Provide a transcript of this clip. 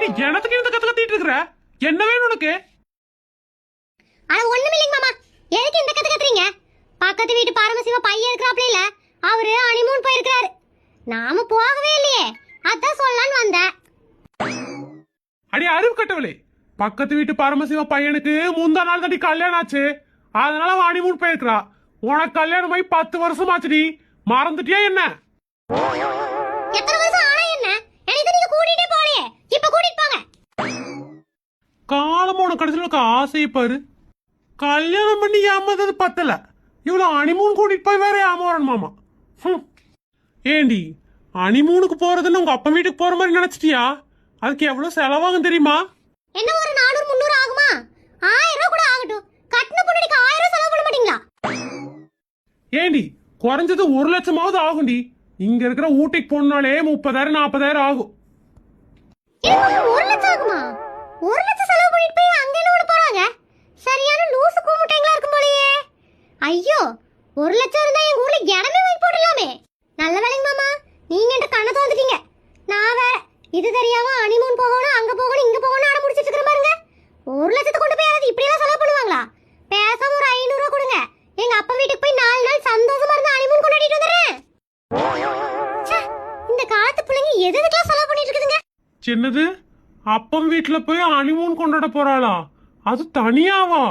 எனத்துக்கு இந்த கத்து கத்திட்டு இருக்கிற? என்ன வேணும் உனக்கு? அது ஒண்ணும் இல்லைங்க மாமா. எதுக்கு இந்த கத்து கத்துறீங்க? பக்கத்து வீட்டு பரமசிவ பையன் இருக்கிறாப்ல இல்ல, அவரு ஹனிமூன் போயிருக்காரு. நாம போகவே இல்லையே, அதான் சொல்லலான்னு வந்தேன். அடி அறிவு கட்டவளே, பக்கத்து வீட்டு பரமசிவ பையனுக்கு முந்தா நாள் தாண்டி கல்யாணம் ஆச்சு. அதனால அவன் ஹனிமூன் போயிருக்கிறா. உனக்கு கல்யாணம் ஆகி 10 வருஷம் ஆச்சுடி, மறந்துட்டியா என்ன? எத்தனை வருஷம் ஆனா என்ன? எனக்கு நீங்க கூட்டிட்டே போலையே, இப்ப கூட்டிட்டு போங்க. காலமான கடைசியில் ஆசையை பாரு. கல்யாணம் பண்ணி ஏமாந்தது பத்தல, இவ்வளவு ஹனிமூன் கூட்டிட்டு போய் வேற ஏமாறன் மாமா. ஏண்டி, ஹனிமூனுக்கு போறதுன்னு உங்க அப்பா வீட்டுக்கு போற மாதிரி நினைச்சிட்டியா? அதுக்கு எவ்வளவு செலவாகும் தெரியுமா? என்ன ஒரு 400-300 ஆகுமா? 1000 ரூபாய் கூட ஆகட்டும். கட்டின பொண்ணுக்கு 1000 செலவு பண்ண மாட்டீங்களா? ஏண்டி, குறைஞ்சது 1 லட்சமாவது ஆகும்டி. இங்க இருக்கிற ஊட்டிக்கு போனாலே 30,000-40,000 ஆகும். 1 லட்சம் ஆகுமா? 1 லட்சம் செலவு பண்ணிட்டு போய் அங்க என்ன பண்ண போறாங்க? சரியான லூசு கூமுட்டைங்களா இருக்கும் போலயே. ஐயோ, 1 லட்சம் இருந்தா எங்க ஊர்ல இடமே வாங்கி போடலாமே. நல்ல வேலைங்க மாமா, நீங்க என்கிட்ட கண்ணை தோந்துட்டீங்க. நான் வேற இது தெரியாம ஹனிமூன் போகணும், அங்க போகணும், இங்க போகணும் அட முடிச்சிட்டு இருக்கற பாருங்க. 1 லட்சத்தை கொண்டு போய் யாராவது இப்படி எல்லாம் செலவு பண்ணுவாங்களா? பேசாம ஒரு 500 ரூபாய் கொடுங்க, எங்க அப்பா வீட்டுக்கு போய் 4 நாள் சந்தோஷமா இருந்து ஹனிமூன் கொண்டாடிட்டு வந்துறேன். இந்த காலத்து பிள்ளைங்க எதுக்கெல்லாம் செலவு பண்ணிட்டு இருக்குதுங்க? சின்னது அப்பம் வீட்டுல போய் ஹனிமூன் கொண்டாட போறாளா? அது தனியாவா?